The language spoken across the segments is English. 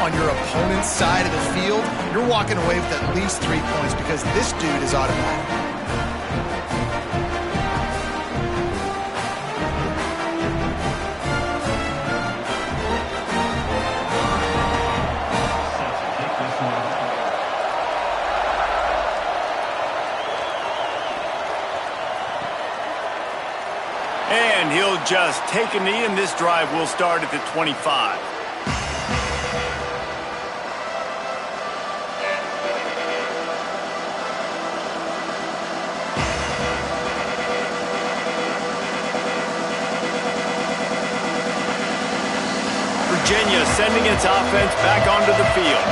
on your opponent's side of the field, you're walking away with at least 3 points because this dude is automatic. And he'll just take a knee, and this drive will start at the 25. Virginia sending its offense back onto the field.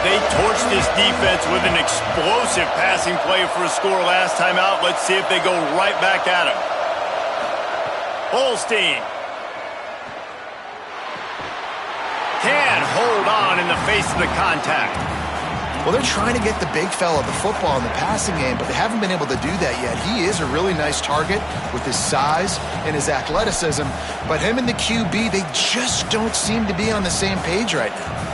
They torched this defense with an explosive passing play for a score last time out. Let's see if they go right back at him. Holstein can hold on in the face of the contact. Well, they're trying to get the big fella the football in the passing game, but they haven't been able to do that yet. He is a really nice target with his size and his athleticism, but him and the QB, they just don't seem to be on the same page right now.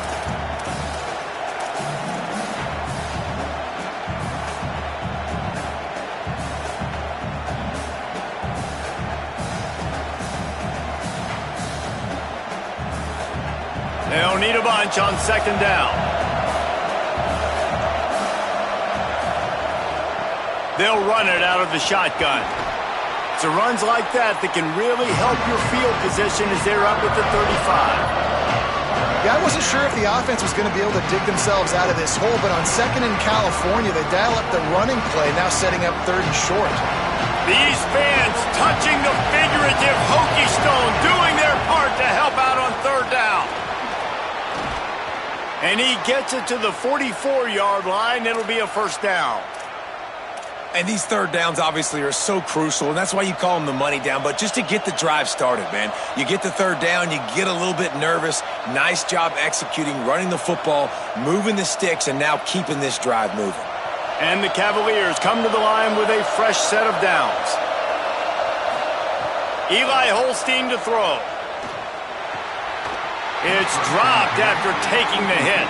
They'll need a bunch on second down. They'll run it out of the shotgun. It's runs like that can really help your field position as they're up at the 35. Yeah, I wasn't sure if the offense was going to be able to dig themselves out of this hole, but on second in California, they dial up the running play, now setting up third and short. These fans touching the figurative hokey stone, doing their part to help out on third down. And he gets it to the 44-yard line. It'll be a first down. And these third downs obviously are so crucial, and that's why you call them the money down. But just to get the drive started, man, you get the third down, you get a little bit nervous. Nice job executing, running the football, moving the sticks, and now keeping this drive moving. And the Cavaliers come to the line with a fresh set of downs. Eli Holstein to throw. It's dropped after taking the hit.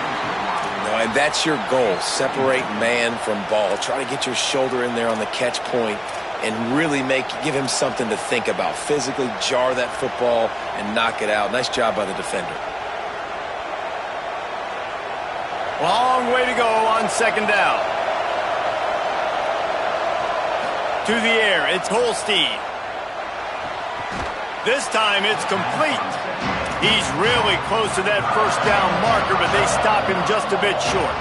And that's your goal. Separate man from ball. Try to get your shoulder in there on the catch point and really give him something to think about. Physically jar that football and knock it out. Nice job by the defender. Long way to go on second down. To the air, it's Holstein. This time it's complete. He's really close to that first down marker, but they stop him just a bit short.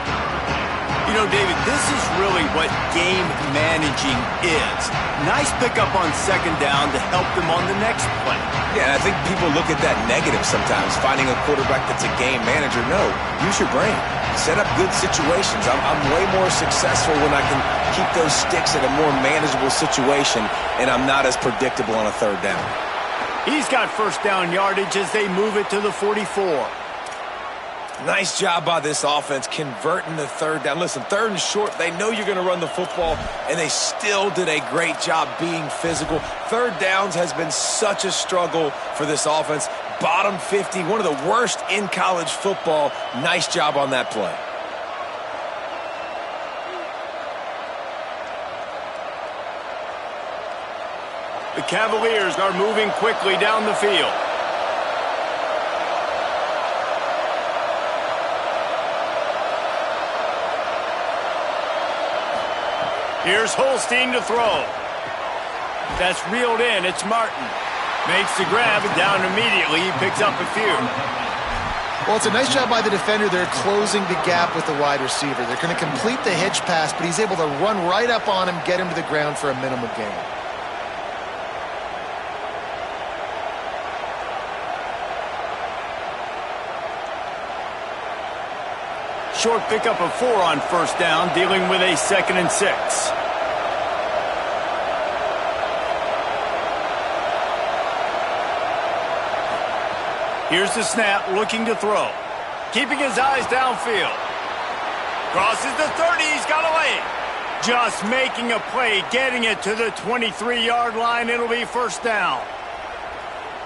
You know, David, this is really what game managing is. Nice pickup on second down to help them on the next play. Yeah, I think people look at that negative sometimes, finding a quarterback that's a game manager. No, use your brain. Set up good situations. I'm way more successful when I can keep those sticks at a more manageable situation, and I'm not as predictable on a third down. He's got first down yardage as they move it to the 44. Nice job by this offense converting the third down. Listen, third and short, they know you're going to run the football, and they still did a great job being physical. Third downs has been such a struggle for this offense. Bottom 50, one of the worst in college football. Nice job on that play. The Cavaliers are moving quickly down the field. Here's Holstein to throw. That's reeled in. It's Martin. Makes the grab and down immediately. He picks up a few. Well, it's a nice job by the defender. They're closing the gap with the wide receiver. They're going to complete the hitch pass, but he's able to run right up on him, get him to the ground for a minimal gain. Short pickup of 4 on first down, dealing with a 2nd and 6. Here's the snap, looking to throw. Keeping his eyes downfield. Crosses the 30, he's got away. Just making a play, getting it to the 23-yard line. It'll be first down.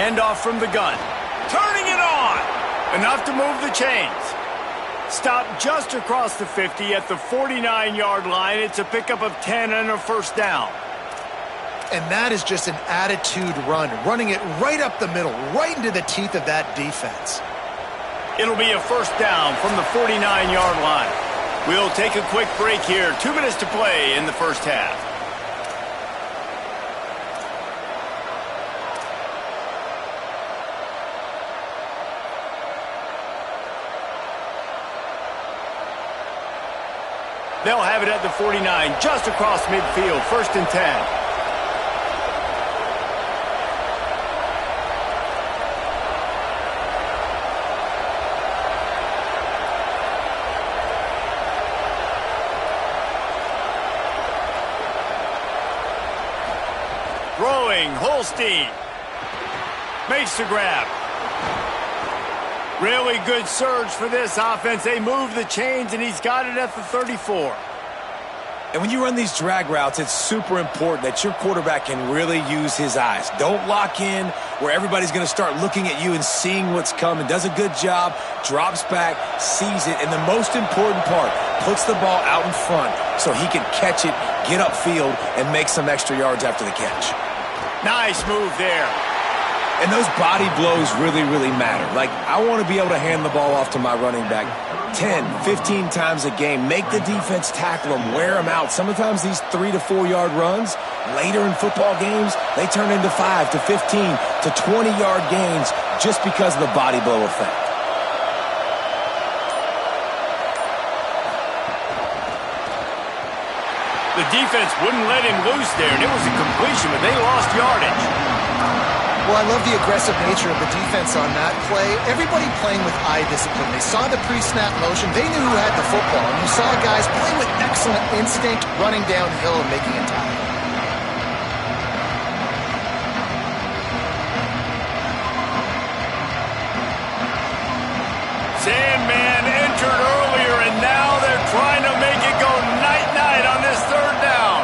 Handoff from the gun. Turning it on. Enough to move the chains. Stop just across the 50 at the 49-yard line. It's a pickup of 10 and a first down. And that is just an attitude run, running it right up the middle, right into the teeth of that defense. It'll be a first down from the 49-yard line. We'll take a quick break here. 2 minutes to play in the first half. They'll have it at the 49, just across midfield, 1st and 10. Throwing, Holstein. Makes the grab. Really good surge for this offense. They move the chains, and he's got it at the 34. And when you run these drag routes, it's super important that your quarterback can really use his eyes. Don't lock in where everybody's going to start looking at you and seeing what's coming. Does a good job, drops back, sees it, and the most important part, puts the ball out in front so he can catch it, get upfield, and make some extra yards after the catch. Nice move there. And those body blows really, really matter. Like, I want to be able to hand the ball off to my running back 10, 15 times a game. Make the defense tackle them, wear them out. Sometimes these 3 to 4 yard runs, later in football games, they turn into 5 to 15 to 20 yard gains just because of the body blow effect. The defense wouldn't let him loose there, and it was a completion, but they lost yardage. Well, I love the aggressive nature of the defense on that play. Everybody playing with eye discipline. They saw the pre-snap motion. They knew who had the football. And you saw guys playing with excellent instinct, running downhill and making a tackle. Sandman entered earlier, and now they're trying to make it go night-night on this 3rd down.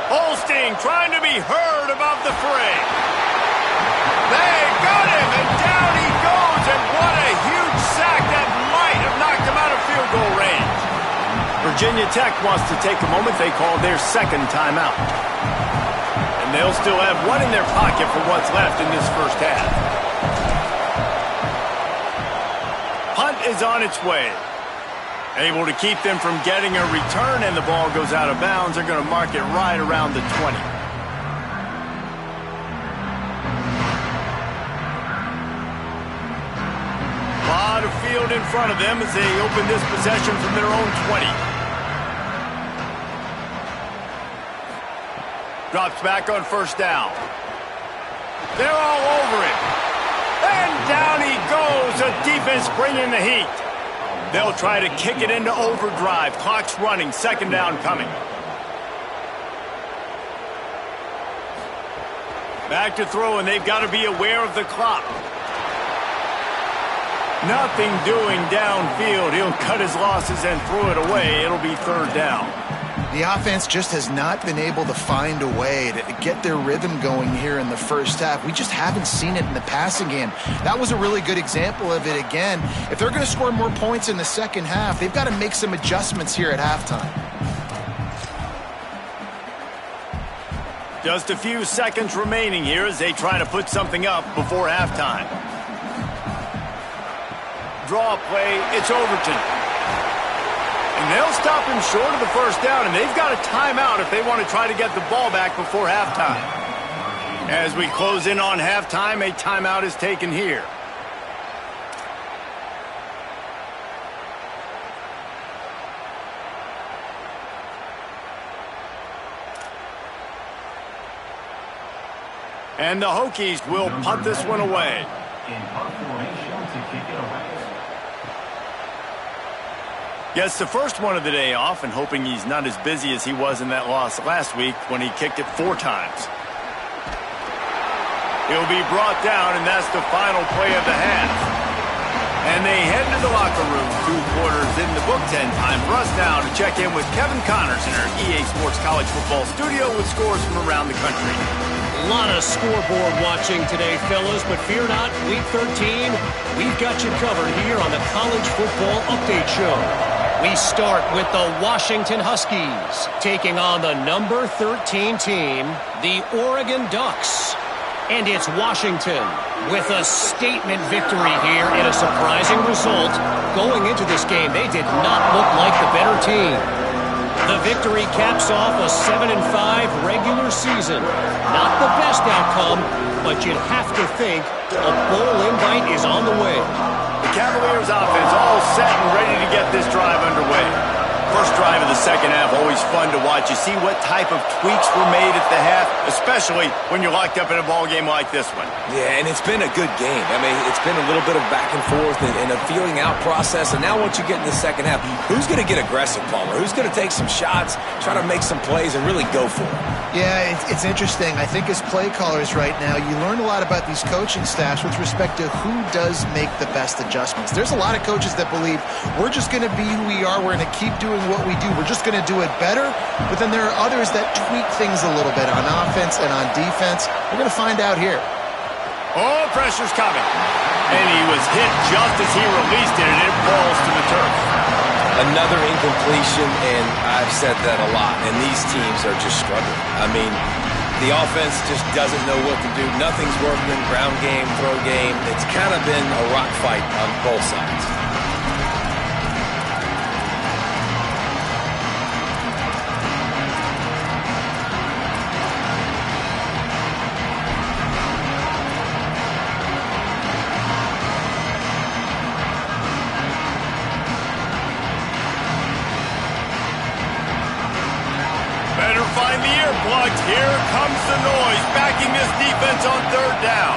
Holstein trying to be heard above the fray. They got him, and down he goes, and what a huge sack that might have knocked him out of field goal range. Virginia Tech wants to take a moment. They called their 2nd timeout. And they'll still have one in their pocket for what's left in this first half. Punt is on its way. Able to keep them from getting a return, and the ball goes out of bounds. They're going to mark it right around the 20. A lot of field in front of them as they open this possession from their own 20. Drops back on 1st down. They're all over it. And down he goes. The defense bringing the heat. They'll try to kick it into overdrive. Clock's running. 2nd down coming. Back to throw, and they've got to be aware of the clock. Nothing doing downfield. He'll cut his losses and throw it away. It'll be 3rd down. The offense just has not been able to find a way to get their rhythm going here in the first half. We just haven't seen it in the passing game. That was a really good example of it again. If they're going to score more points in the second half, they've got to make some adjustments here at halftime. Just a few seconds remaining here as they try to put something up before halftime. Draw play, it's Overton. And they'll stop him short of the 1st down, and they've got a timeout if they want to try to get the ball back before halftime. As we close in on halftime, a timeout is taken here. And the Hokies will punt this one away. Gets the first one of the day off, and hoping he's not as busy as he was in that loss last week when he kicked it 4 times. He'll be brought down, and that's the final play of the half. And they head to the locker room. 2 quarters in the book. 10 time for us now to check in with Kevin Connors in our EA Sports College Football studio with scores from around the country. A lot of scoreboard watching today, fellas, but fear not, Week 13, we've got you covered here on the College Football Update Show. We start with the Washington Huskies, taking on the number 13 team, the Oregon Ducks. And it's Washington with a statement victory here in a surprising result. Going into this game, they did not look like the better team. The victory caps off a 7-5 regular season. Not the best outcome, but you'd have to think a bowl invite is on the way. The Cavaliers offense all set and ready to get this drive underway. First drive of the second half, always fun to watch. You see what type of tweaks were made at the half, especially when you're locked up in a ball game like this one. Yeah, and it's been a good game. I mean, it's been a little bit of back and forth and a feeling out process. And now once you get in the second half, who's going to get aggressive, Palmer? Who's going to take some shots, try to make some plays, and really go for it? Yeah, it's interesting. I think as play callers right now, you learn a lot about these coaching staffs with respect to who does make the best adjustments. There's a lot of coaches that believe we're just going to be who we are. We're going to keep doing what we do. We're just going to do it better. But then there are others that tweak things a little bit on offense and on defense. We're going to find out here. Oh, pressure's coming. And he was hit just as he released it, and it falls to the turf. Another incompletion, and I've said that a lot, and these teams are just struggling. I mean, the offense just doesn't know what to do. Nothing's working, ground game, throw game. It's kind of been a rock fight on both sides. Find the earplugs. Here comes the noise, backing this defense on third down.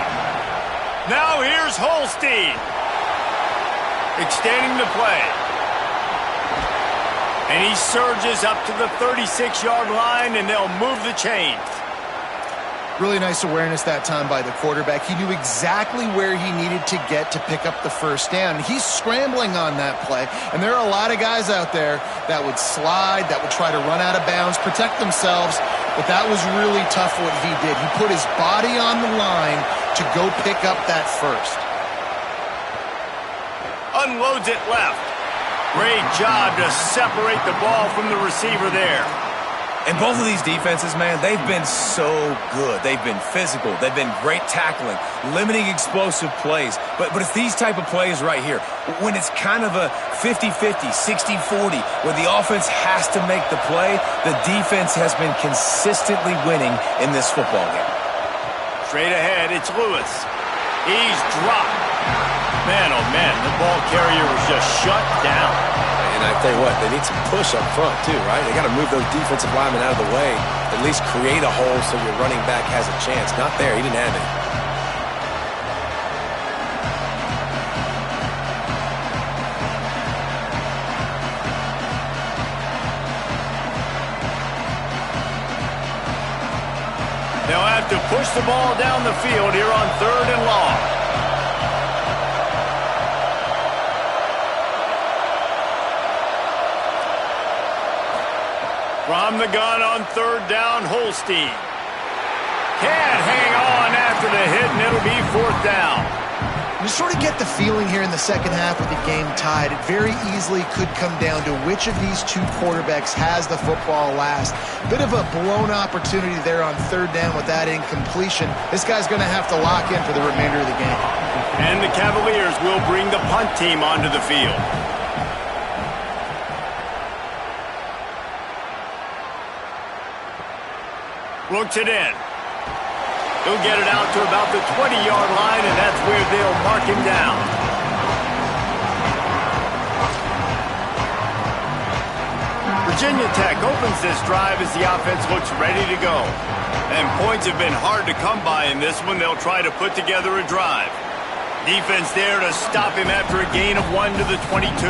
Now here's Holstein. Extending the play. And he surges up to the 36-yard line, and they'll move the chains. Really nice awareness that time by the quarterback. He knew exactly where he needed to get to pick up the first down. He's scrambling on that play, and there are a lot of guys out there that would slide, that would try to run out of bounds, protect themselves, but that was really tough what he did. He put his body on the line to go pick up that first. Unloads it left. Great job to separate the ball from the receiver there. And both of these defenses, man, they've been so good. They've been physical. They've been great tackling, limiting explosive plays. But it's these type of plays right here, when it's kind of a 50-50, 60-40, where the offense has to make the play, the defense has been consistently winning in this football game. Straight ahead, it's Lewis. He's dropped. Man, oh man, the ball carrier was just shut down. And I tell you what, they need some push up front too, right? They got to move those defensive linemen out of the way, at least create a hole so your running back has a chance. Not there, he didn't have it. They'll have to push the ball down the field here on third and long. From the gun on third down, Holstein. Can't hang on after the hit, and it'll be fourth down. You sort of get the feeling here in the second half with the game tied. It very easily could come down to which of these two quarterbacks has the football last. Bit of a blown opportunity there on third down with that incompletion. This guy's going to have to lock in for the remainder of the game. And the Cavaliers will bring the punt team onto the field. Looks it in. He'll get it out to about the 20-yard line, and that's where they'll mark him down. Virginia Tech opens this drive as the offense looks ready to go. And points have been hard to come by in this one. They'll try to put together a drive. Defense there to stop him after a gain of 1 to the 22.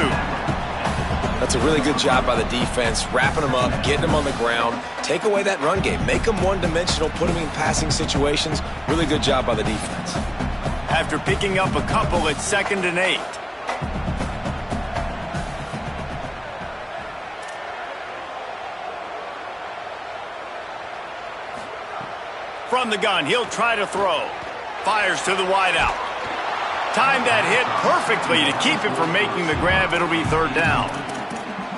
That's a really good job by the defense, wrapping them up, getting them on the ground, take away that run game, make them one-dimensional, put them in passing situations. Really good job by the defense. After picking up a couple at 2nd and 8. from the gun. He'll try to throw. Fires to the wideout. Timed that hit perfectly to keep him from making the grab. It'll be third down.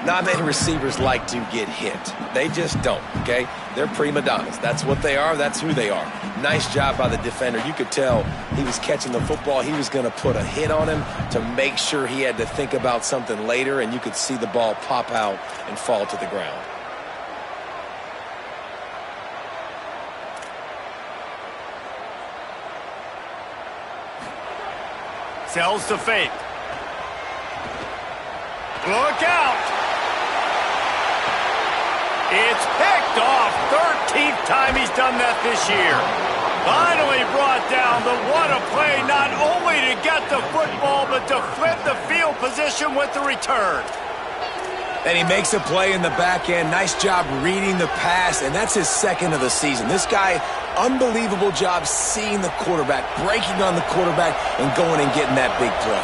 Not many receivers like to get hit. They just don't, okay? They're prima donnas. That's what they are. That's who they are. Nice job by the defender. You could tell he was catching the football. He was going to put a hit on him to make sure he had to think about something later, and you could see the ball pop out and fall to the ground. Sells to fake. Look out! It's picked off. 13th time he's done that this year. Finally brought down, but what a play, not only to get the football, but to flip the field position with the return. And he makes a play in the back end. Nice job reading the pass, and that's his second of the season. This guy, unbelievable job seeing the quarterback, breaking on the quarterback, and going and getting that big play.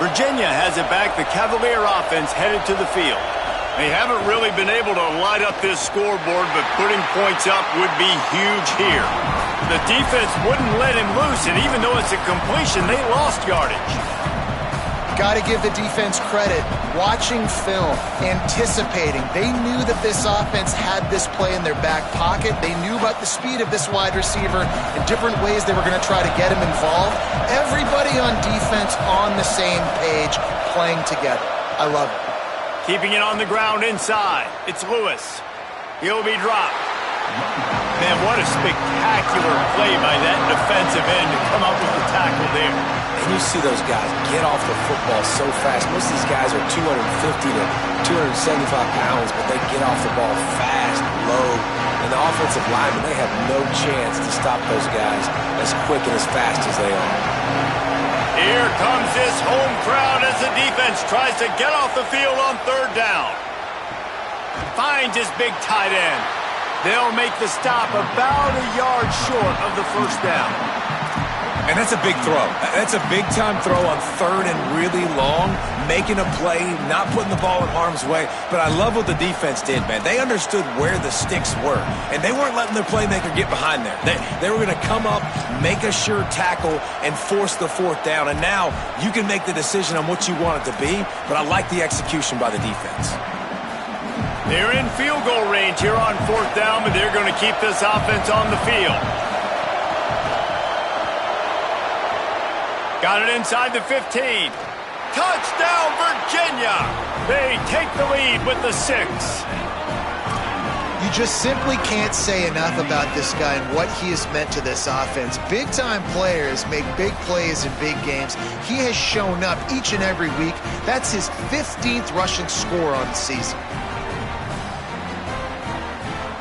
Virginia has it back. The Cavalier offense headed to the field. They haven't really been able to light up this scoreboard, but putting points up would be huge here. The defense wouldn't let him loose, and even though it's a completion, they lost yardage. Got to give the defense credit. Watching film, anticipating. They knew that this offense had this play in their back pocket. They knew about the speed of this wide receiver and different ways they were going to try to get him involved. Everybody on defense on the same page, playing together. I love it. Keeping it on the ground inside. It's Lewis. He'll be dropped. Man, what a spectacular play by that defensive end to come up with the tackle there. And you see those guys get off the football so fast. Most of these guys are 250 to 275 pounds, but they get off the ball fast, low. And the offensive linemen, they have no chance to stop those guys as quick and as fast as they are. Here comes this home crowd as the defense tries to get off the field on third down. Finds his big tight end. They'll make the stop about a yard short of the first down. And that's a big throw. That's a big-time throw on third and really long, making a play, not putting the ball in harm's way. But I love what the defense did, man. They understood where the sticks were, and they weren't letting their playmaker get behind there. They were going to come up, make a sure tackle, and force the fourth down. And now you can make the decision on what you want it to be, but I like the execution by the defense. They're in field goal range here on fourth down, but they're going to keep this offense on the field. Got it inside the 15. Touchdown, Virginia! They take the lead with the 6. You just simply can't say enough about this guy and what he has meant to this offense. Big-time players make big plays in big games. He has shown up each and every week. That's his 15th rushing score on the season.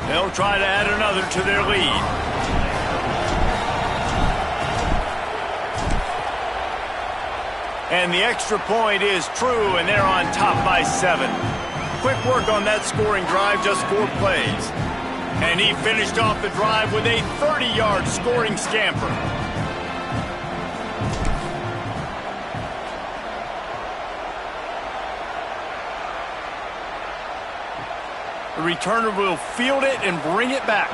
They'll try to add another to their lead. And the extra point is true, and they're on top by 7. Quick work on that scoring drive, just 4 plays. And he finished off the drive with a 30-yard scoring scamper. The returner will field it and bring it back.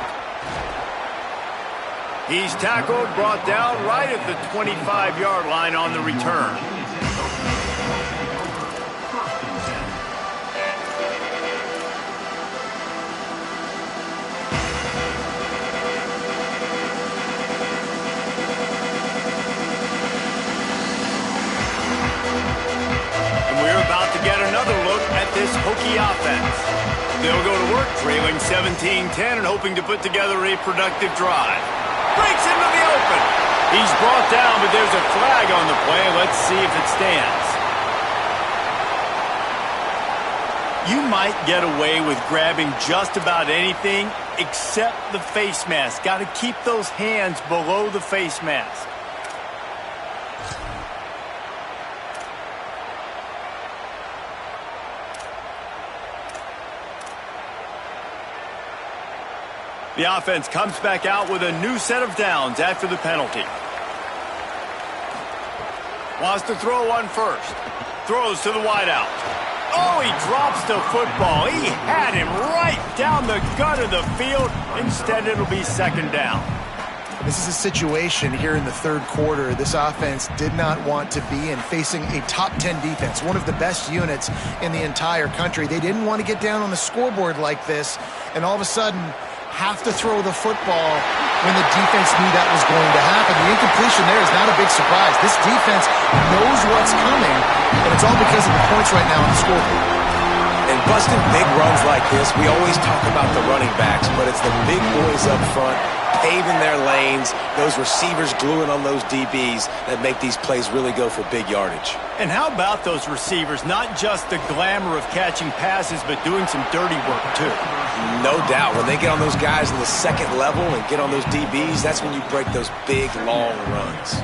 He's tackled, brought down right at the 25-yard line on the return. This Hokie offense. They'll go to work, trailing 17-10 and hoping to put together a productive drive. Breaks into the open. He's brought down, but there's a flag on the play. Let's see if it stands. You might get away with grabbing just about anything except the face mask. Got to keep those hands below the face mask. The offense comes back out with a new set of downs after the penalty. Wants to throw on first. Throws to the wideout. Oh, he drops the football. He had him right down the gut of the field. Instead, it'll be second down. This is a situation here in the third quarter this offense did not want to be in, facing a top 10 defense, one of the best units in the entire country. They didn't want to get down on the scoreboard like this and all of a sudden have to throw the football when the defense knew that was going to happen. The incompletion there is not a big surprise. This defense knows what's coming, and it's all because of the points right now on the scoreboard. And busting big runs like this, we always talk about the running backs, but it's the big boys up front, paving their lanes, those receivers gluing on those DBs that make these plays really go for big yardage. And how about those receivers? Not just the glamour of catching passes, but doing some dirty work, too. No doubt. When they get on those guys in the second level and get on those DBs, that's when you break those big, long runs.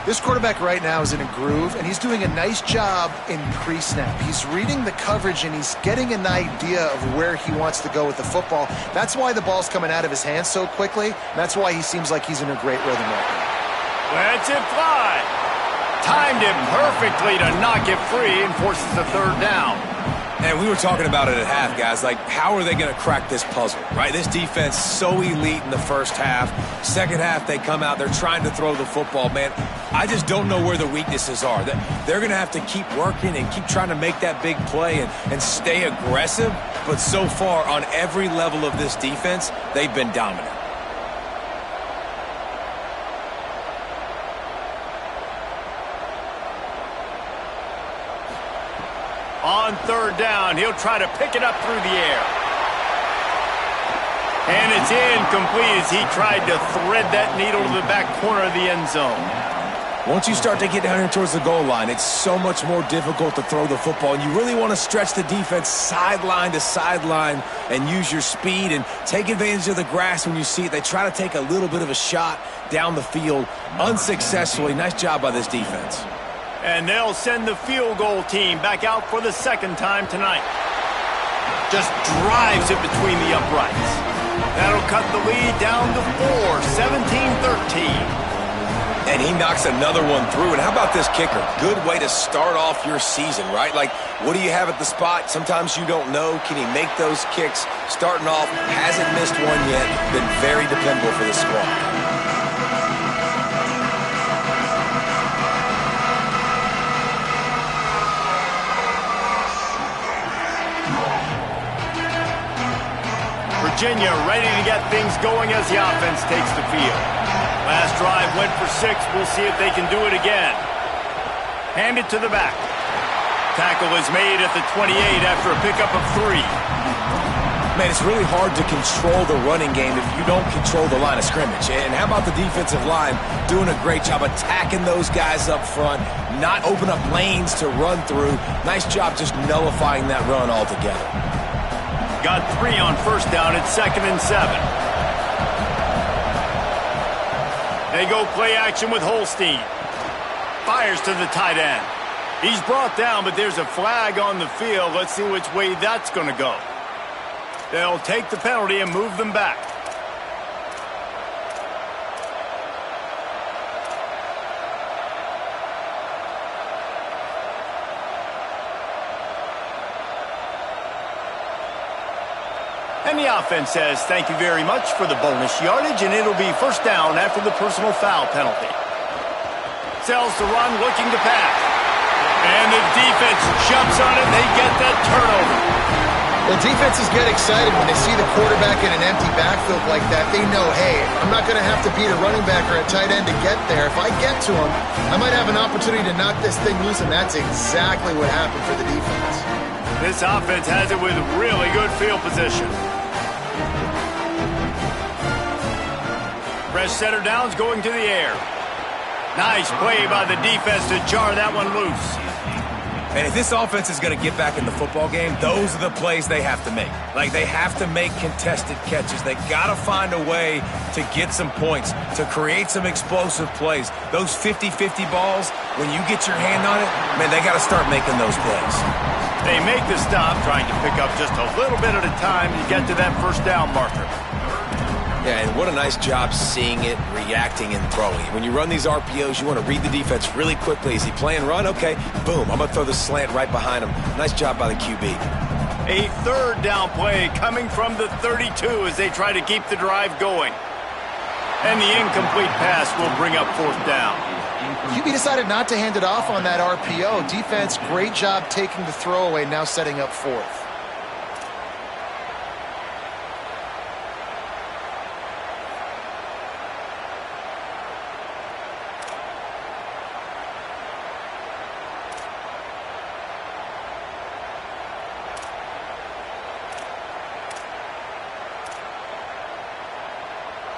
This quarterback right now is in a groove, and he's doing a nice job in pre-snap. He's reading the coverage, and he's getting an idea of where he wants to go with the football. That's why the ball's coming out of his hands so quickly. And that's why he seems like he's in a great rhythm right now. Lets it fly. Timed it perfectly to knock it free and forces the third down. And we were talking about it at half, guys. Like, how are they going to crack this puzzle, right? This defense so elite in the first half. Second half, they come out. They're trying to throw the football, man. I just don't know where the weaknesses are. They're going to have to keep working and keep trying to make that big play and stay aggressive. But so far, on every level of this defense, they've been dominant. On third down, he'll try to pick it up through the air. And it's incomplete as he tried to thread that needle to the back corner of the end zone. Once you start to get down here towards the goal line, it's so much more difficult to throw the football. And you really want to stretch the defense sideline to sideline and use your speed and take advantage of the grass when you see it. They try to take a little bit of a shot down the field unsuccessfully. Nice job by this defense. And they'll send the field goal team back out for the second time tonight. Just drives it between the uprights. That'll cut the lead down to 4, 17-13. And he knocks another one through. And how about this kicker? Good way to start off your season, right? Like, what do you have at the spot? Sometimes you don't know. Can he make those kicks? Starting off, hasn't missed one yet. Been very dependable for the squad. Virginia ready to get things going as the offense takes the field. Last drive went for 6. We'll see if they can do it again. Hand it to the back. Tackle is made at the 28 after a pickup of 3. Man, it's really hard to control the running game if you don't control the line of scrimmage. And how about the defensive line doing a great job attacking those guys up front, not open up lanes to run through. Nice job just nullifying that run altogether. Got 3 on first down. It's 2nd and 7. They go play action with Holstein. Fires to the tight end. He's brought down, but there's a flag on the field. Let's see which way that's going to go. They'll take the penalty and move them back. And the offense says thank you very much for the bonus yardage, and it'll be first down after the personal foul penalty. Sells to run, looking to pass. And the defense jumps on it, and they get that turnover. Well, defenses get excited when they see the quarterback in an empty backfield like that. They know, hey, I'm not going to have to beat a running back or a tight end to get there. If I get to him, I might have an opportunity to knock this thing loose, and that's exactly what happened for the defense. This offense has it with really good field position. Fresh center downs going to the air. Nice play by the defense to jar that one loose. And if this offense is going to get back in the football game, those are the plays they have to make. Like, they have to make contested catches. They got to find a way to get some points, to create some explosive plays. Those 50-50 balls, when you get your hand on it, man, they got to start making those plays. They make the stop, trying to pick up just a little bit at a time to get to that first down marker. Yeah, and what a nice job seeing it, reacting, and throwing. When you run these RPOs, you want to read the defense really quickly. Is he playing run? Okay, boom, I'm going to throw the slant right behind him. Nice job by the QB. A third down play coming from the 32 as they try to keep the drive going. And the incomplete pass will bring up fourth down. QB decided not to hand it off on that RPO. Defense, great job taking the throwaway, now setting up fourth.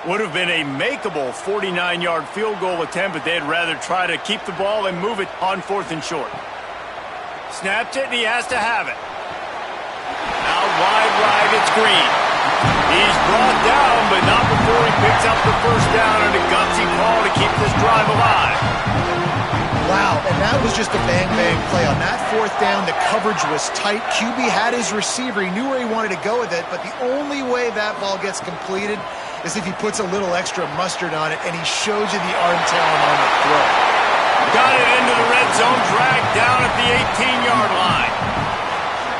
Would have been a makeable 49-yard field goal attempt, but they'd rather try to keep the ball and move it on fourth and short. Snapped it, and he has to have it. Out wide right, it's Green. He's brought down, but not before he picks up the first down and a gutsy call to keep this drive alive. Wow, and that was just a bang-bang play. On that fourth down, the coverage was tight. QB had his receiver. He knew where he wanted to go with it, but the only way that ball gets completed is if he puts a little extra mustard on it, and he shows you the arm talent on the throw. Got it into the red zone, dragged down at the 18-yard line.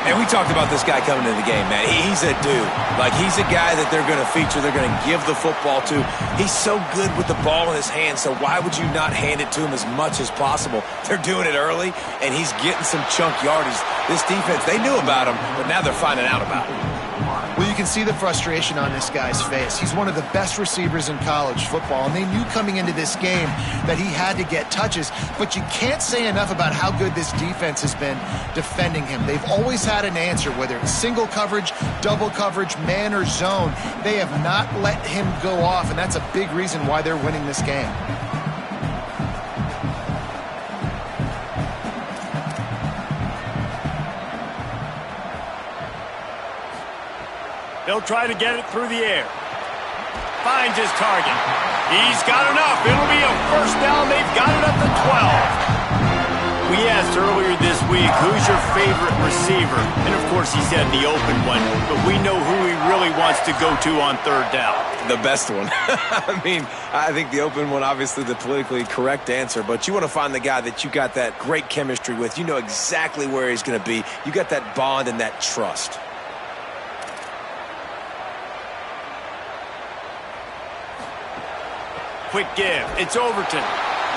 And we talked about this guy coming into the game, man. He's a dude. Like, he's a guy that they're going to feature, they're going to give the football to. He's so good with the ball in his hands, so why would you not hand it to him as much as possible? They're doing it early, and he's getting some chunk yardage. This defense, they knew about him, but now they're finding out about him. Well, you can see the frustration on this guy's face. He's one of the best receivers in college football, and they knew coming into this game that he had to get touches, but you can't say enough about how good this defense has been defending him. They've always had an answer, whether it's single coverage, double coverage, man or zone. They have not let him go off, and that's a big reason why they're winning this game. They'll try to get it through the air. Finds his target. He's got enough. It'll be a first down. They've got it at the 12. We asked earlier this week, who's your favorite receiver? And, of course, he said the open one. But we know who he really wants to go to on third down. The best one. I mean, I think the open one, obviously the politically correct answer, but you want to find the guy that you got that great chemistry with. You know exactly where he's going to be. You got that bond and that trust. Quick give. It's Overton.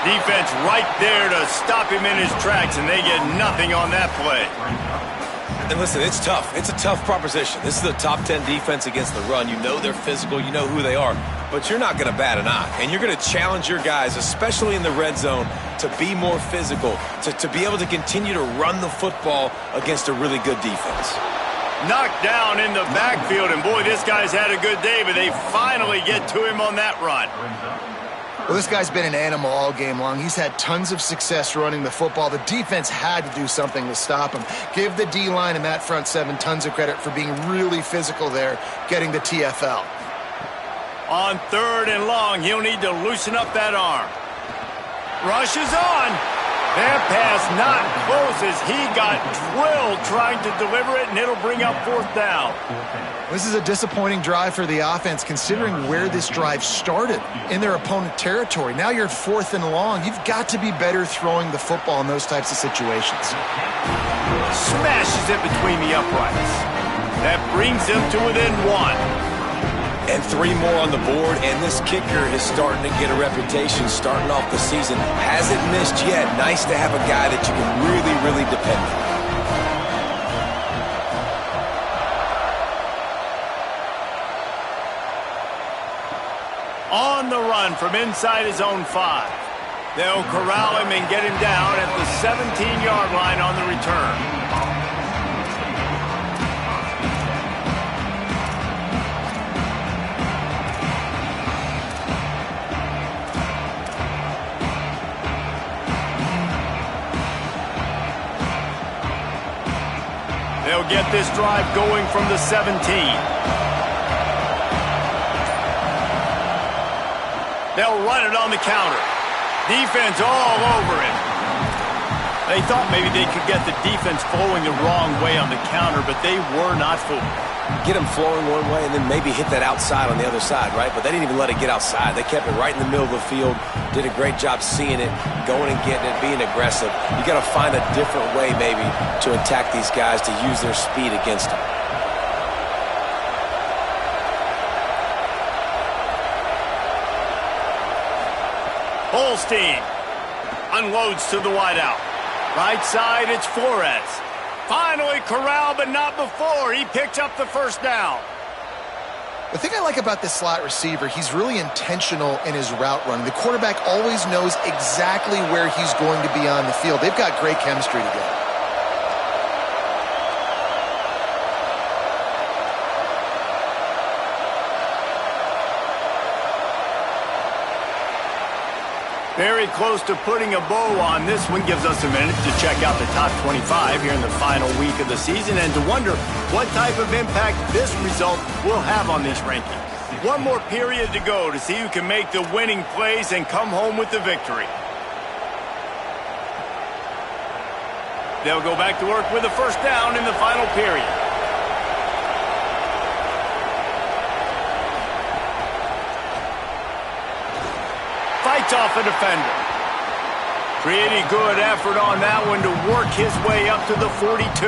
Defense right there to stop him in his tracks, and they get nothing on that play. And listen, it's tough. It's a tough proposition. This is a top 10 defense against the run. You know they're physical. You know who they are. But you're not going to bat an eye. And you're going to challenge your guys, especially in the red zone, to be more physical, to be able to continue to run the football against a really good defense. Knocked down in the backfield, and boy, this guy's had a good day, but they finally get to him on that run. Well, this guy's been an animal all game long. He's had tons of success running the football. The defense had to do something to stop him. Give the D-line and that front seven tons of credit for being really physical there, getting the TFL. On third and long, he'll need to loosen up that arm. Rushes on. That pass not close as he got drilled trying to deliver it, and it'll bring up fourth down. This is a disappointing drive for the offense, considering where this drive started, in their opponent territory. Now you're fourth and long. You've got to be better throwing the football in those types of situations. Smashes it between the uprights. That brings them to within one. And 3 more on the board, and this kicker is starting to get a reputation starting off the season. Hasn't missed yet. Nice to have a guy that you can really, really depend on. On the run from inside his own 5. They'll corral him and get him down at the 17-yard line on the return. They'll get this drive going from the 17. They'll run it on the counter. Defense all over it. They thought maybe they could get the defense flowing the wrong way on the counter, but they were not fooled. Get them flowing one way and then maybe hit that outside on the other side, right? But they didn't even let it get outside. They kept it right in the middle of the field, did a great job seeing it, going and getting it, being aggressive. You got to find a different way maybe to attack these guys, to use their speed against them. Holstein unloads to the wideout. Right side, it's Flores. Finally corralled, but not before. He picked up the first down. The thing I like about this slot receiver, he's really intentional in his route running. The quarterback always knows exactly where he's going to be on the field. They've got great chemistry together. Very close to putting a bow on this one. Gives us a minute to check out the top 25 here in the final week of the season and to wonder what type of impact this result will have on these rankings. One more period to go to see who can make the winning plays and come home with the victory. They'll go back to work with a first down in the final period. Fights off a defender. Pretty good effort on that one to work his way up to the 42.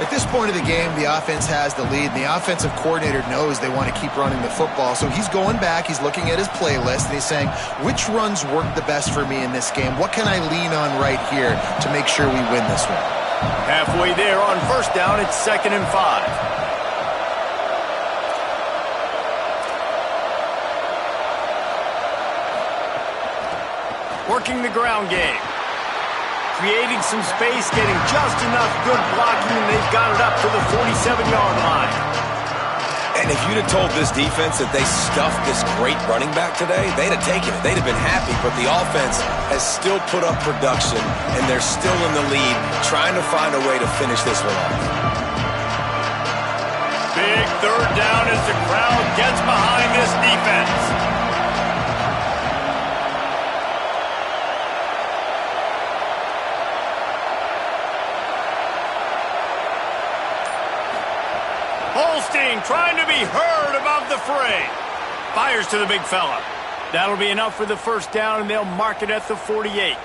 At this point of the game, the offense has the lead, and the offensive coordinator knows they want to keep running the football. So he's going back, he's looking at his playlist, and he's saying, which runs work the best for me in this game? What can I lean on right here to make sure we win this one? Halfway there on first down, it's 2nd and 5. Working the ground game. Creating some space, getting just enough good blocking, and they've got it up to the 47-yard line. And if you'd have told this defense that they stuffed this great running back today, they'd have taken it. They'd have been happy, but the offense has still put up production, and they're still in the lead, trying to find a way to finish this one off. Big third down as the crowd gets behind this defense. Holstein trying to be heard above the fray. Fires to the big fella. That'll be enough for the first down, and they'll mark it at the 48.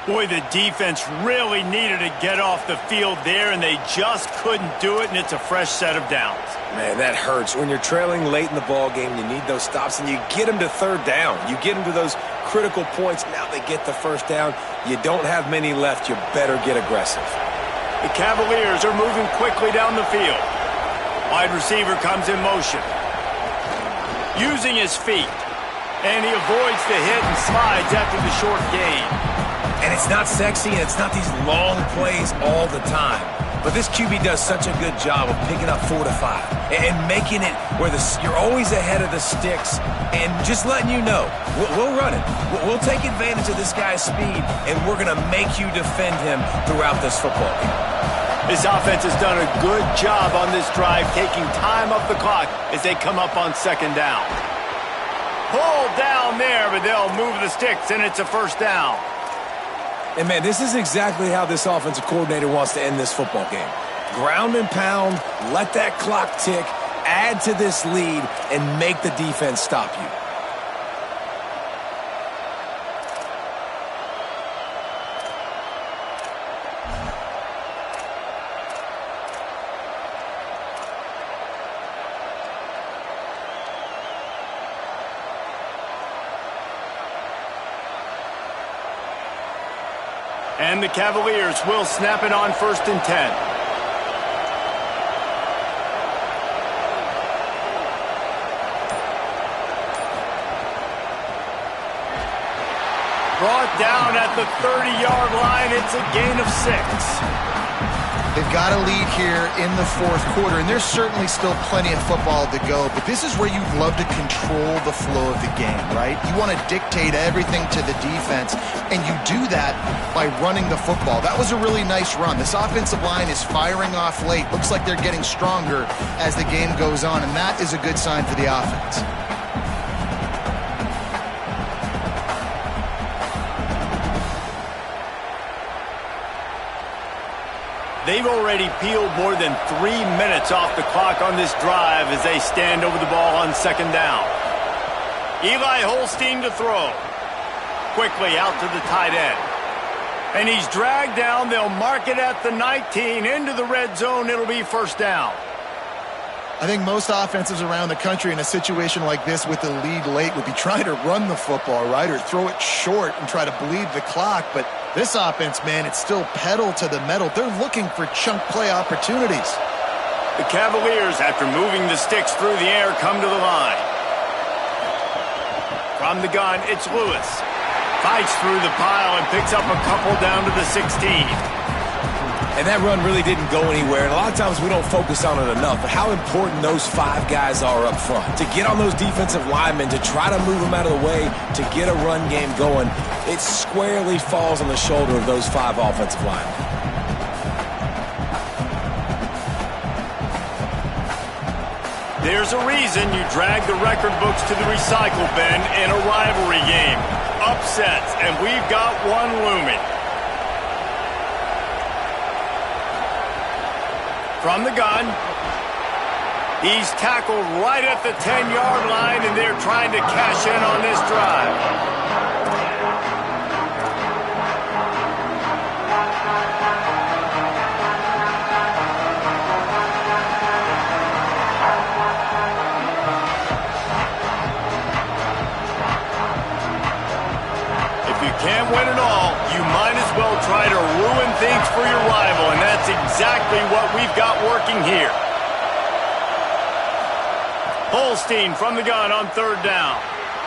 Boy, the defense really needed to get off the field there, and they just couldn't do it, and it's a fresh set of downs. Man, that hurts. When you're trailing late in the ball game, you need those stops, and you get them to third down. You get them to those critical points. Now they get the first down. You don't have many left. You better get aggressive. The Cavaliers are moving quickly down the field. Wide receiver comes in motion. Using his feet. And he avoids the hit and slides after the short gain. And it's not sexy, and it's not these long plays all the time. But this QB does such a good job of picking up 4 to 5 and making it where you're always ahead of the sticks and just letting you know, we'll run it. We'll take advantage of this guy's speed, and we're going to make you defend him throughout this football game. This offense has done a good job on this drive, taking time off the clock as they come up on second down. Pulled down there, but they'll move the sticks, and it's a first down. And, man, this is exactly how this offensive coordinator wants to end this football game. Ground and pound, let that clock tick, add to this lead, and make the defense stop you. And the Cavaliers will snap it on 1st and 10. Brought down at the 30-yard line. It's a gain of 6. They've got a lead here in the fourth quarter, and there's certainly still plenty of football to go, but this is where you'd love to control the flow of the game, right? You want to dictate everything to the defense, and you do that by running the football. That was a really nice run. This offensive line is firing off late. Looks like they're getting stronger as the game goes on, and that is a good sign for the offense. They've already peeled more than 3 minutes off the clock on this drive as they stand over the ball on second down. Eli Holstein to throw. Quickly out to the tight end. And he's dragged down. They'll mark it at the 19. Into the red zone. It'll be first down. I think most offenses around the country in a situation like this with the lead late would be trying to run the football, right, or throw it short and try to bleed the clock. But this offense, man, it's still pedal to the metal. They're looking for chunk play opportunities. The Cavaliers, after moving the sticks through the air, come to the line. From the gun, it's Lewis. Fights through the pile and picks up a couple down to the 16. And that run really didn't go anywhere. And a lot of times we don't focus on it enough. But how important those 5 guys are up front. To get on those defensive linemen, to try to move them out of the way, to get a run game going, it squarely falls on the shoulder of those 5 offensive linemen. There's a reason you drag the record books to the recycle bin in a rivalry game. Upsets, and we've got one looming. From the gun, he's tackled right at the 10-yard line, and they're trying to cash in on this drive. Can't win it all, you might as well try to ruin things for your rival, and that's exactly what we've got working here. Holstein from the gun on 3rd down.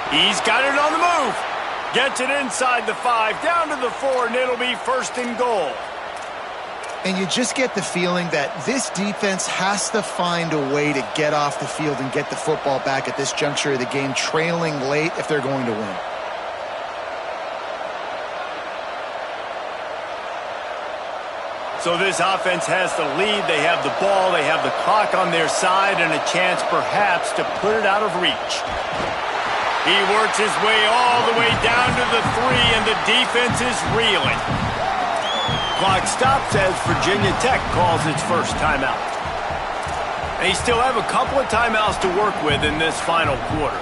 He's got it on the move. Gets it inside the 5, down to the 4, and it'll be 1st and goal. And you just get the feeling that this defense has to find a way to get off the field and get the football back at this juncture of the game, trailing late if they're going to win. So this offense has the lead. They have the ball. They have the clock on their side and a chance perhaps to put it out of reach. He works his way all the way down to the 3, and the defense is reeling. Clock stops as Virginia Tech calls its first timeout. They still have a couple of timeouts to work with in this final quarter.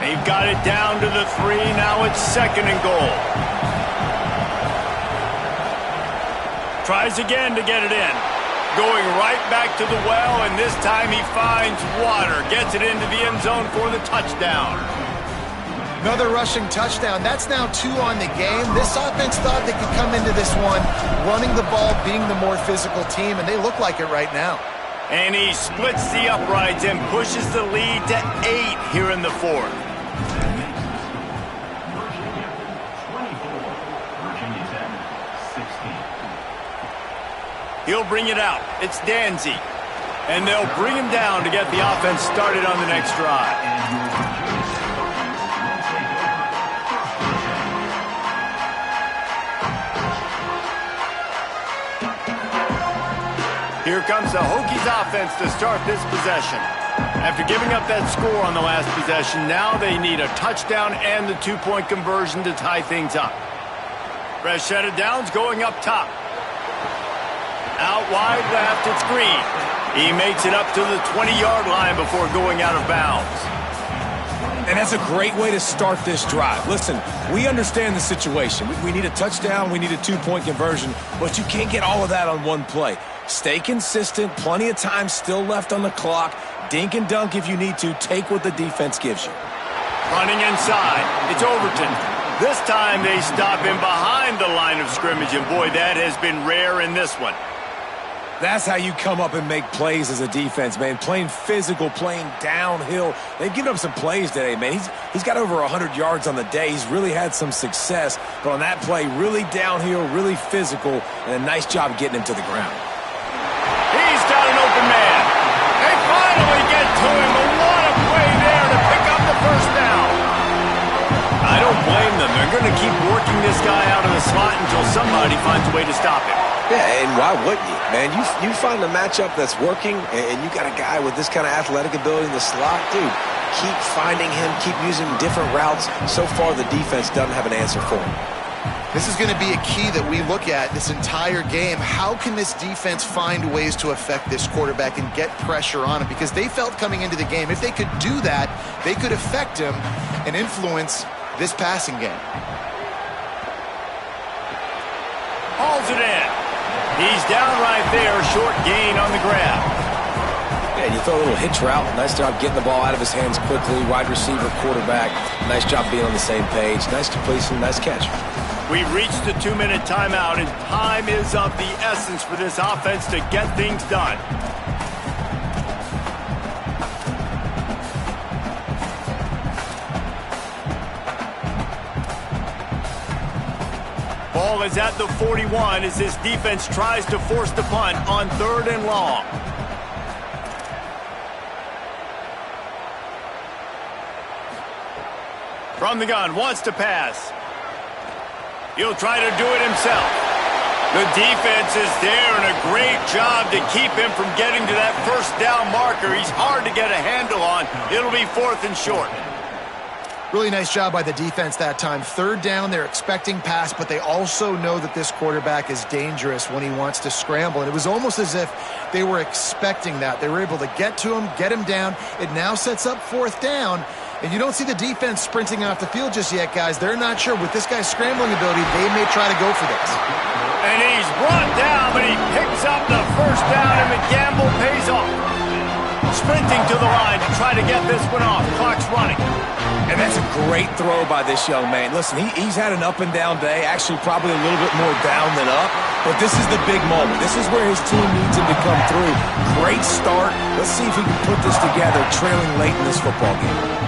They've got it down to the 3. Now it's 2nd and goal. Tries again to get it in. Going right back to the well, and this time he finds water. Gets it into the end zone for the touchdown. Another rushing touchdown. That's now 2 on the game. This offense thought they could come into this one running the ball, being the more physical team, and they look like it right now. And he splits the uprights and pushes the lead to 8 here in the 4th. He'll bring it out. It's Danzy. And they'll bring him down to get the offense started on the next drive. Here comes the Hokies offense to start this possession. After giving up that score on the last possession, now they need a touchdown and the 2-point conversion to tie things up. Fresh set of downs going up top. Out wide left, it's Green. He makes it up to the 20-yard line before going out of bounds. And that's a great way to start this drive. Listen, we understand the situation. We need a touchdown, we need a 2-point conversion, but you can't get all of that on one play. Stay consistent, plenty of time still left on the clock. Dink and dunk if you need to. Take what the defense gives you. Running inside, it's Overton. This time they stop him behind the line of scrimmage, and boy, that has been rare in this one. That's how you come up and make plays as a defense, man. Playing physical, playing downhill. They've given up some plays today, man. He's got over 100 yards on the day. He's really had some success. But on that play, really downhill, really physical, and a nice job getting him to the ground. He's got an open man. They finally get to him, but what a play there to pick up the first down. I don't blame them. They're going to keep working this guy out of the slot until somebody finds a way to stop him. Yeah, and why wouldn't you, man? You find a matchup that's working, and you got a guy with this kind of athletic ability in the slot, dude. Keep finding him, keep using different routes. So far, the defense doesn't have an answer for him. This is going to be a key that we look at this entire game. How can this defense find ways to affect this quarterback and get pressure on him? Because they felt coming into the game, if they could do that, they could affect him and influence this passing game. Hauls it in. He's down right there, short gain on the grab. Yeah, you throw a little hitch route. Nice job getting the ball out of his hands quickly. Wide receiver, quarterback. Nice job being on the same page. Nice completion, nice catch. We've reached the 2-minute timeout, and time is of the essence for this offense to get things done. Ball is at the 41 as this defense tries to force the punt on 3rd and long. From the gun, wants to pass. He'll try to do it himself. The defense is there, and a great job to keep him from getting to that first down marker. He's hard to get a handle on. It'll be 4th and short. Really nice job by the defense that time. 3rd down, they're expecting pass, but they also know that this quarterback is dangerous when he wants to scramble. And it was almost as if they were expecting that. They were able to get to him, get him down. It now sets up 4th down. And you don't see the defense sprinting off the field just yet, guys. They're not sure. With this guy's scrambling ability, they may try to go for this. And he's brought down, but he picks up the first down, and the gamble pays off. Sprinting to the line to try to get this one off. Clock's running. And that's a great throw by this young man. Listen, he's had an up-and-down day, actually probably a little bit more down than up, but this is the big moment. This is where his team needs him to come through. Great start. Let's see if he can put this together, trailing late in this football game.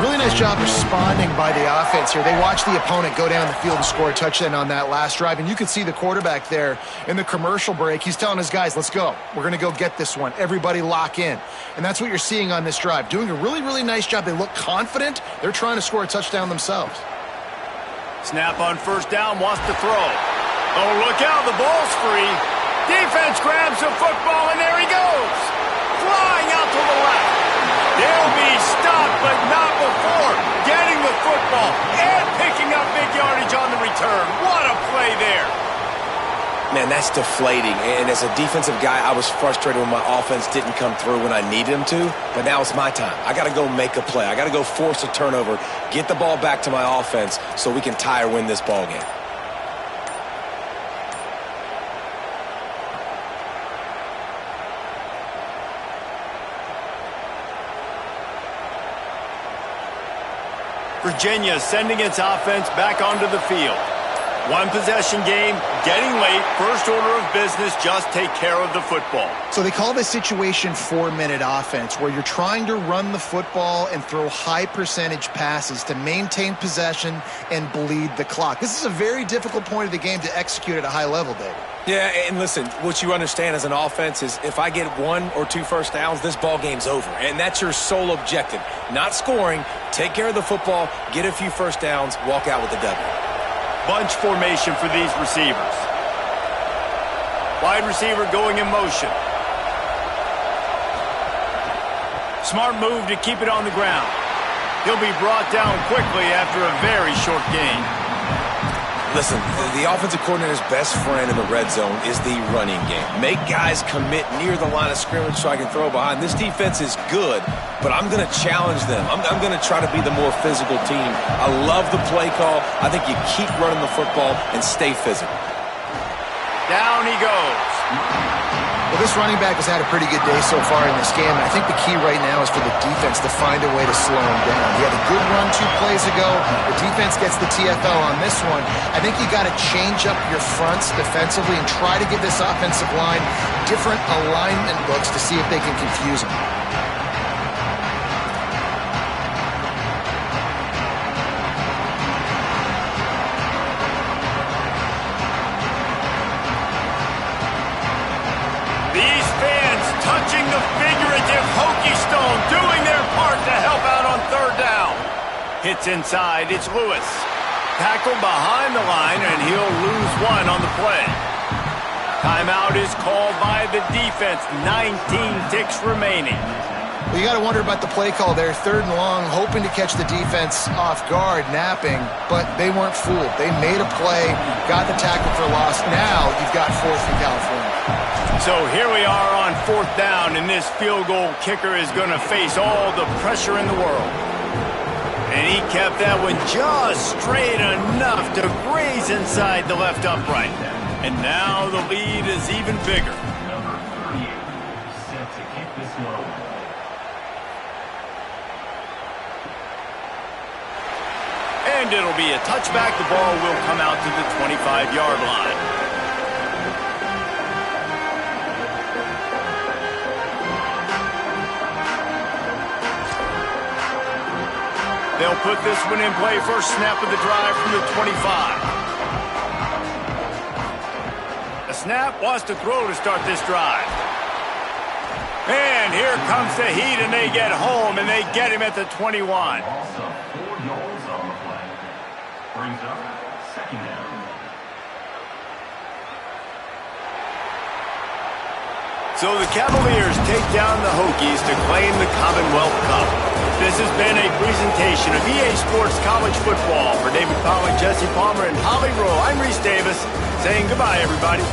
Really nice job responding by the offense here. They watched the opponent go down the field and score a touchdown on that last drive, and you can see the quarterback there in the commercial break. He's telling his guys, let's go. We're going to go get this one. Everybody lock in. And that's what you're seeing on this drive. Doing a really, really nice job. They look confident. They're trying to score a touchdown themselves. Snap on 1st down, wants to throw. Oh, look out, the ball's free. Defense grabs the football, and there he goes. Flying out to the left. They'll be stopped, but not before getting the football and picking up big yardage on the return. What a play there. Man, that's deflating. And as a defensive guy, I was frustrated when my offense didn't come through when I needed him to. But now it's my time. I got to go make a play. I got to go force a turnover, get the ball back to my offense so we can tie or win this ball game. Virginia sending its offense back onto the field. 1 possession game, getting late, first order of business, just take care of the football. So they call this situation 4-minute offense, where you're trying to run the football and throw high percentage passes to maintain possession and bleed the clock. This is a very difficult point of the game to execute at a high level, David. Yeah, and listen, what you understand as an offense is if I get 1 or 2 first downs, this ball game's over. And that's your sole objective. Not scoring, take care of the football, get a few first downs, walk out with the W. Bunch formation for these receivers. Wide receiver going in motion. Smart move to keep it on the ground. He'll be brought down quickly after a very short gain. Listen, the offensive coordinator's best friend in the red zone is the running game. Make guys commit near the line of scrimmage so I can throw behind. This defense is good, but I'm going to challenge them. I'm going to try to be the more physical team. I love the play call. I think you keep running the football and stay physical. Down he goes. Well, this running back has had a pretty good day so far in this game, and I think the key right now is for the defense to find a way to slow him down. He had a good run 2 plays ago. The defense gets the TFL on this one. I think you got to change up your fronts defensively and try to give this offensive line different alignment looks to see if they can confuse him. Touching the figurative hokey stone, doing their part to help out on 3rd down. Hits inside, it's Lewis. Tackled behind the line, and he'll lose 1 on the play. Timeout is called by the defense. 19 ticks remaining. Well, you got to wonder about the play call there. 3rd and long, hoping to catch the defense off guard, napping, but they weren't fooled. They made a play, got the tackle for loss. Now you've got 4th in California. So here we are on 4th down, and this field goal kicker is going to face all the pressure in the world. And he kept that one just straight enough to graze inside the left upright. And now the lead is even bigger. Number 38, set to kick this one. And it'll be a touchback. The ball will come out to the 25-yard line. They'll put this one in play. First snap of the drive from the 25. The snap wants to throw to start this drive. And here comes the heat, and they get home, and they get him at the 21. Also, 4 yards on the play. Brings up second down. So the Cavaliers take down the Hokies to claim the Commonwealth Cup. This has been a presentation of EA Sports College Football. For David Pollack, Jesse Palmer, and Holly Rowe, I'm Reese Davis saying goodbye, everybody.